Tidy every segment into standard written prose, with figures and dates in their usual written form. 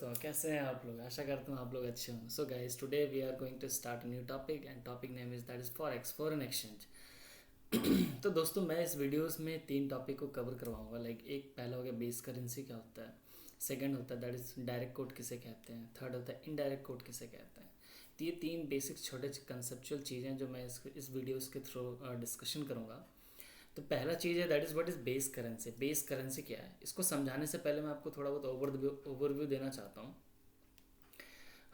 दोस्तों, कैसे हैं आप लोग। आशा करता हूँ आप लोग अच्छे हों। So guys, today we are going to start a new topic and topic name is that is forex, foreign exchange. तो दोस्तों, मैं इस वीडियोस में 3 टॉपिक को कवर करवाऊंगा। एक पहला हो गया बेस करेंसी क्या होता है, सेकंड होता है दैट इज डायरेक्ट कोट किसे कहते हैं, थर्ड होता है इनडायरेक्ट कोट किसे कहते हैं। तो ये 3 बेसिक छोटे कंसेप्चुअल चीज़ें जो मैं इस वीडियोस के थ्रू डिस्कशन करूँगा। तो पहला चीज़ है that is what is base currency. Base currency क्या है, इसको समझाने से पहले मैं आपको थोड़ा बहुत ओवरव्यू देना चाहता हूँ।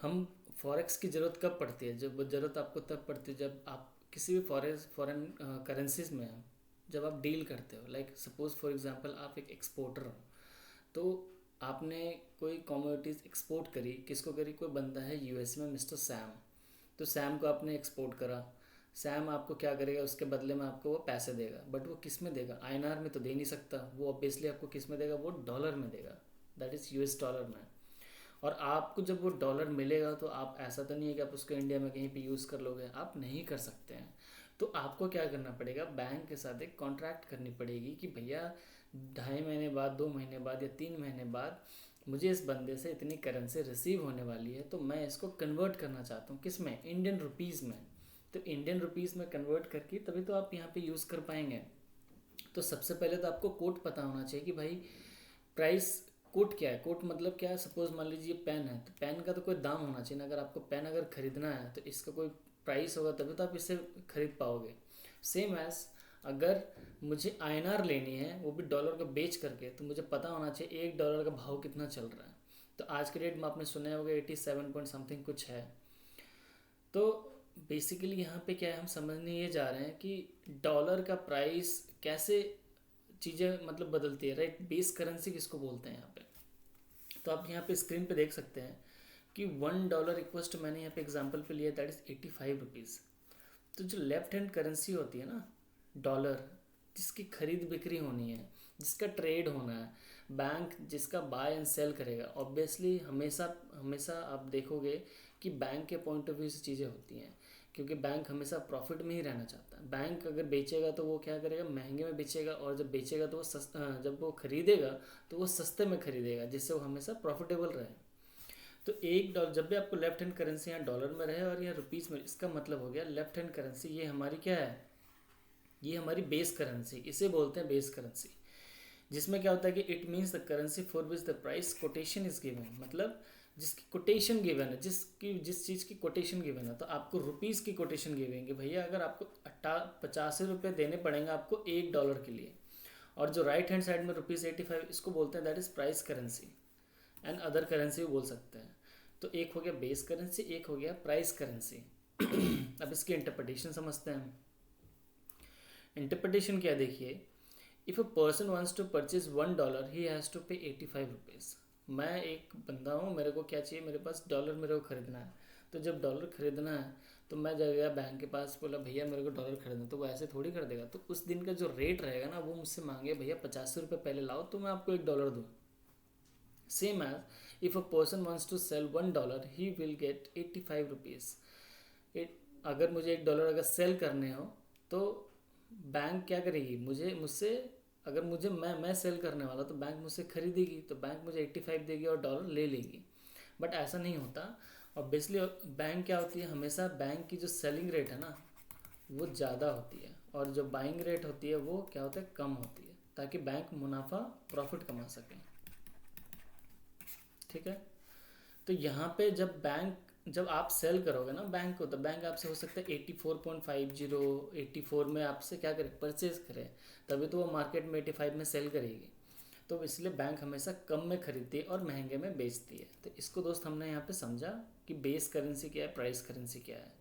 हम फॉरेक्स की ज़रूरत कब पड़ती है, जब ज़रूरत आपको तब पड़ती है जब आप किसी भी फॉरेन करेंसीज में हैं, जब आप डील करते हो। सपोज फॉर एग्जांपल आप एक एक्सपोर्टर हो, तो आपने कोई कमोडिटीज़ एक्सपोर्ट करी, किसको करी, कोई बंदा है यूएस में मिस्टर सैम। तो सैम को आपने एक्सपोर्ट करा। सैम आपको क्या करेगा, उसके बदले में आपको वो पैसे देगा, बट वो किस में देगा, आईएनआर में तो दे नहीं सकता। वो ऑब्वियसली आपको किस में देगा, वो डॉलर में देगा, दैट इज़ यूएस डॉलर में। और आपको जब वो डॉलर मिलेगा तो आप, ऐसा तो नहीं है कि आप उसको इंडिया में कहीं पे यूज़ कर लोगे, आप नहीं कर सकते हैं। तो आपको क्या करना पड़ेगा, बैंक के साथ एक कॉन्ट्रैक्ट करनी पड़ेगी कि भैया 2.5 महीने बाद, 2 महीने बाद या 3 महीने बाद मुझे इस बंदे से इतनी करेंसी रिसीव होने वाली है, तो मैं इसको कन्वर्ट करना चाहता हूँ किस में, इंडियन रुपीज़ में। तो इंडियन रुपीज़ में कन्वर्ट करके तभी तो आप यहाँ पे यूज़ कर पाएंगे। तो सबसे पहले तो आपको कोट पता होना चाहिए कि भाई प्राइस, कोट क्या है। कोट मतलब क्या है, सपोज मान लीजिए पेन है, तो पेन का तो कोई दाम होना चाहिए ना। अगर आपको पेन अगर खरीदना है तो इसका कोई प्राइस होगा, तभी तो आप इसे खरीद पाओगे। सेम एज, अगर मुझे आईएनआर लेनी है, वो भी डॉलर का बेच करके, तो मुझे पता होना चाहिए $1 का भाव कितना चल रहा है। तो आज के डेट में आपने सुना होगा 87 पॉइंट समथिंग कुछ है। तो बेसिकली यहाँ पे क्या है, हम समझने ये जा रहे हैं कि डॉलर का प्राइस कैसे चीज़ें मतलब बदलती है, राइट। बेस करेंसी किसको बोलते हैं यहाँ पे। तो आप यहाँ पे स्क्रीन पे देख सकते हैं कि $1 इक्वल्स टू, मैंने यहाँ पे एग्जांपल पे लिया दैट इज़ ₹85। तो जो लेफ्ट हैंड करेंसी होती है ना, डॉलर, जिसकी खरीद बिक्री होनी है, जिसका ट्रेड होना है, बैंक जिसका बाय एंड सेल करेगा, ऑब्वियसली हमेशा हमेशा आप देखोगे कि बैंक के पॉइंट ऑफ व्यू से चीज़ें होती हैं। क्योंकि बैंक हमेशा प्रॉफिट में ही रहना चाहता है। बैंक अगर बेचेगा तो वो क्या करेगा, महंगे में बेचेगा, और जब बेचेगा तो वो जब वो खरीदेगा तो वो सस्ते में खरीदेगा, जिससे वो हमेशा प्रॉफिटेबल रहे। तो $1 जब भी आपको लेफ्ट हैंड करेंसी यहाँ डॉलर में रहे और यहाँ रुपीज़ में, इसका मतलब हो गया लेफ्ट हैंड करेंसी ये हमारी क्या है, ये हमारी बेस करेंसी, इसे बोलते हैं बेस करेंसी। जिसमें क्या होता है कि it means the currency for which the price quotation is given, मतलब जिसकी कोटेशन गिवन है, जिस चीज़ की कोटेशन गिवन है। तो आपको रुपीज़ की कोटेशन गिवेंगे भैया, अगर आपको 85 रुपये देने पड़ेंगे आपको $1 के लिए। और जो राइट हैंड साइड में ₹85, इसको बोलते हैं that is price currency and other currency भी बोल सकते हैं। तो एक हो गया बेस करेंसी, एक हो गया प्राइस करेंसी। अब इसकी इंटरप्रिटेशन समझते हैं। इंटरप्रिटेशन क्या, देखिए, if a person wants to purchase $1 he has to pay ₹85। मैं एक बंदा हूँ, मेरे को क्या चाहिए, मेरे पास डॉलर मेरे को ख़रीदना है। तो जब डॉलर ख़रीदना है तो मैं जब गया बैंक के पास, बोला भैया मेरे को डॉलर खरीदना, तो वो ऐसे थोड़ी कर देगा। तो उस दिन का जो रेट रहेगा ना, वो मुझसे मांगे भैया 85 रुपये पहले लाओ तो मैं आपको $1 दूँ। Same as if a person wants to sell $1 he will get ₹85। It, अगर मुझे $1 अगर सेल करने हो तो बैंक क्या करेगी, मुझसे, अगर मैं सेल करने वाला तो बैंक मुझसे खरीदेगी, तो बैंक मुझे 85 देगी और डॉलर ले लेगी। बट ऐसा नहीं होता। ऑब्वियसली बैंक क्या होती है, हमेशा बैंक की जो सेलिंग रेट है ना, वो ज़्यादा होती है, और जो बाइंग रेट होती है वो क्या होता है, कम होती है, ताकि बैंक मुनाफा प्रॉफिट कमा सके। ठीक है। तो यहाँ पे जब आप सेल करोगे ना बैंक को, तो बैंक आपसे हो सकता है 84.50, 84 में आपसे क्या करे, परचेज करे, तभी तो वो मार्केट में 85 में सेल करेगी। तो इसलिए बैंक हमेशा कम में खरीदती है और महंगे में बेचती है। तो इसको दोस्त हमने यहाँ पे समझा कि बेस करेंसी क्या है, प्राइस करेंसी क्या है।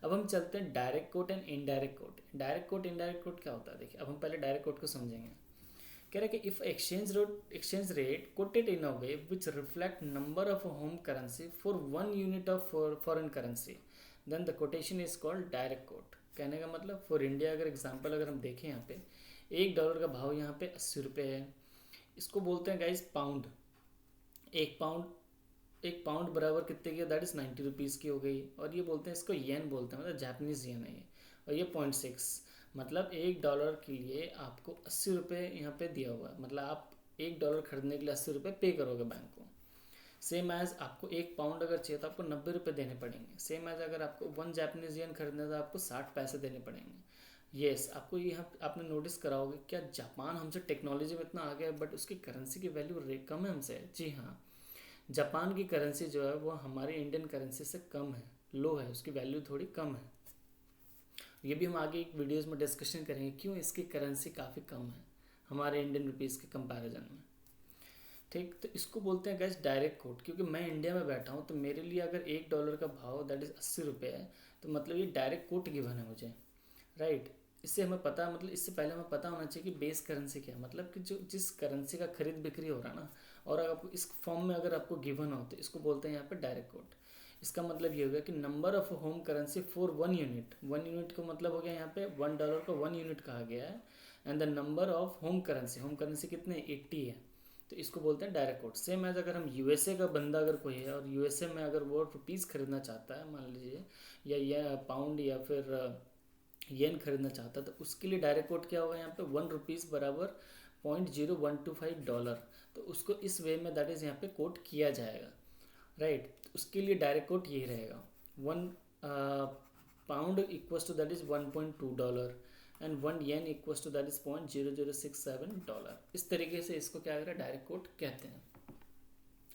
अब हम चलते हैं direct quote and indirect coat. Direct quote indirect coat क्या होता है, देखिए, अब हम पहले डायरेक्ट कोट को समझेंगे। कह रहे कि if exchange rate quoted in a way which reflect number of home currency for 1 unit of foreign currency, then the quotation is called direct quote. कहने का मतलब, फॉर इंडिया अगर एग्जांपल अगर हम देखें, यहाँ पे $1 का भाव यहाँ पे 80 रुपये है। इसको बोलते हैं गाइस पाउंड। एक पाउंड, एक पाउंड बराबर कितने की, दैट इज़ 90 रुपीज़ की हो गई। और ये बोलते हैं, इसको येन बोलते हैं, मतलब जापानीज़ येन है ये। और ये 0.6, मतलब $1 के लिए आपको 80 रुपये यहाँ पे दिया हुआ है। मतलब आप $1 खरीदने के लिए 80 रुपये पे करोगे बैंक को। सेम एज आपको 1 पाउंड अगर चाहिए तो आपको 90 रुपये देने पड़ेंगे। सेम एज अगर आपको 1 जापानीज येन खरीदना है तो आपको 60 पैसे देने पड़ेंगे। यस, आपको यहाँ आपने नोटिस करा होगा क्या जापान हमसे टेक्नोलॉजी में इतना आ गया है बट उसकी करेंसी की वैल्यू कम है हमसे। जी हाँ, जापान की करेंसी जो है वो हमारी इंडियन करेंसी से कम है, लो है, उसकी वैल्यू थोड़ी कम है। ये भी हम आगे एक वीडियोस में डिस्कशन करेंगे क्यों इसकी करेंसी काफ़ी कम है हमारे इंडियन रुपीज़ के कंपैरिजन में। ठीक, तो इसको बोलते हैं गैस डायरेक्ट कोट। क्योंकि मैं इंडिया में बैठा हूँ तो मेरे लिए अगर $1 का भाव दैट इज़ 80 रुपये है तो मतलब ये डायरेक्ट कोट गिवन है मुझे, राइट। इससे हमें पता, मतलब इससे पहले हमें पता होना चाहिए कि बेस करेंसी क्या है, मतलब कि जो जिस करेंसी का खरीद बिक्री हो रहा है ना, और अगर आपको इस फॉर्म में अगर आपको गिवन हो तो इसको बोलते हैं यहाँ पे डायरेक्ट कोट। इसका मतलब ये हो गया कि number of home currency for 1 unit, 1 unit का मतलब हो गया यहाँ पे $1 को 1 यूनिट कहा गया है। And the number of home currency, home currency कितने 80 है, तो इसको बोलते हैं डायरेक्ट कोट। सेम एज अगर हम यूएसए का बंदा अगर कोई है और यूएसए में अगर वो रुपीज़ खरीदना चाहता है मान लीजिए, या पाउंड या फिर येन खरीदना चाहता है तो उसके लिए डायरेक्ट कोट क्या होगा यहाँ पे ₹1 बराबर $0.0125। तो उसको इस वे में दैट इज़ यहाँ पे कोट किया जाएगा, राइट। उसके लिए डायरेक्ट कोट यही रहेगा, 1 pound equals to that is $1.2 and 1 yen equals to that is $0.0067। इस तरीके से इसको क्या करें डायरेक्ट कोट कहते हैं।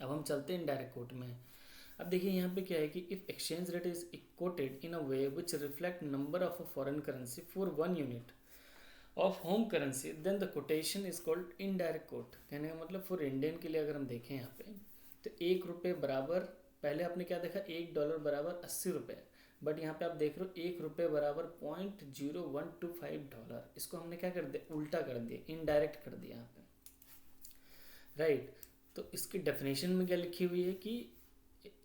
अब हम चलते हैं इनडायरेक्ट कोट में। अब देखिए यहाँ पे क्या है कि if exchange rate is quoted in a way which reflect number of a foreign currency for 1 unit of home currency then the quotation is called indirect quote. कहने का मतलब फॉर इंडियन के लिए अगर हम देखें यहाँ पे तो ₹1 बराबर, पहले आपने क्या देखा $1 बराबर 80 रुपये, बट यहाँ पे आप देख रहे हो ₹1 बराबर $0.0125। इसको हमने क्या कर दिया, उल्टा कर दिया, इनडायरेक्ट कर दिया यहाँ पे, राइट। तो इसकी डेफिनेशन में क्या लिखी हुई है कि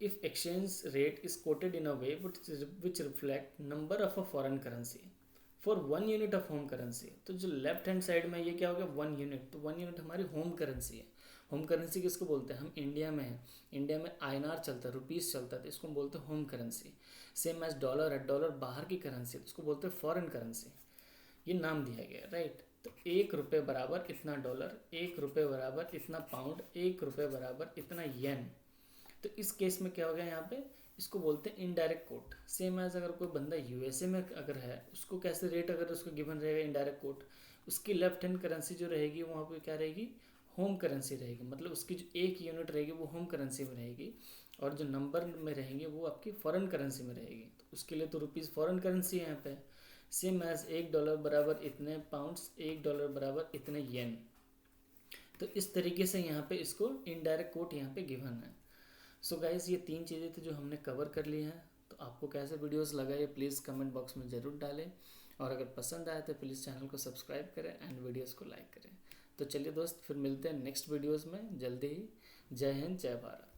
if exchange rate is quoted in a way which reflect number of a foreign currency for 1 unit of home currency. तो जो लेफ्ट हैंड साइड में ये क्या हो गया 1 यूनिट, तो 1 यूनिट हमारी होम करेंसी है। होम करेंसी किसको बोलते हैं, हम इंडिया में हैं, इंडिया में INR चलता है, रुपीज़ चलता है, तो इसको हम बोलते हैं home currency. Same as dollar है, डॉलर बाहर की करेंसी है तो इसको बोलते हैं फॉरेन करेंसी। ये नाम दिया गया, राइट। तो ₹1 बराबर इतना डॉलर, ₹1 बराबर इतना पाउंड, ₹1 बराबर इतना येन। तो इस केस में क्या हो गया यहाँ पे, इसको बोलते हैं इनडायरेक्ट कोट। सेम एज अगर कोई बंदा यूएसए में अगर है उसको कैसे रेट अगर उसको गिवन रहेगा इनडायरेक्ट कोट, उसकी लेफ्ट हैंड करेंसी जो रहेगी वहाँ पे क्या रहेगी, होम करेंसी रहेगी, मतलब उसकी जो 1 यूनिट रहेगी वो होम करेंसी में रहेगी और जो नंबर में रहेंगे वो आपकी फॉरेन करेंसी में रहेगी। तो उसके लिए तो रुपीज़ फॉरेन करेंसी है यहाँ पे। सेम एज $1 बराबर इतने पाउंड्स, $1 बराबर इतने येन। तो इस तरीके से यहाँ पे इसको इनडायरेक्ट कोट यहाँ पे गिवन है। सो गाइस ये 3 चीज़ें थी जो हमने कवर कर ली हैं। तो आपको कैसे वीडियोस लगा ये प्लीज़ कमेंट बॉक्स में ज़रूर डालें, और अगर पसंद आए तो प्लीज़ चैनल को सब्सक्राइब करें एंड वीडियोस को लाइक करें। तो चलिए दोस्त, फिर मिलते हैं नेक्स्ट वीडियोस में जल्दी ही। जय हिंद, जय भारत।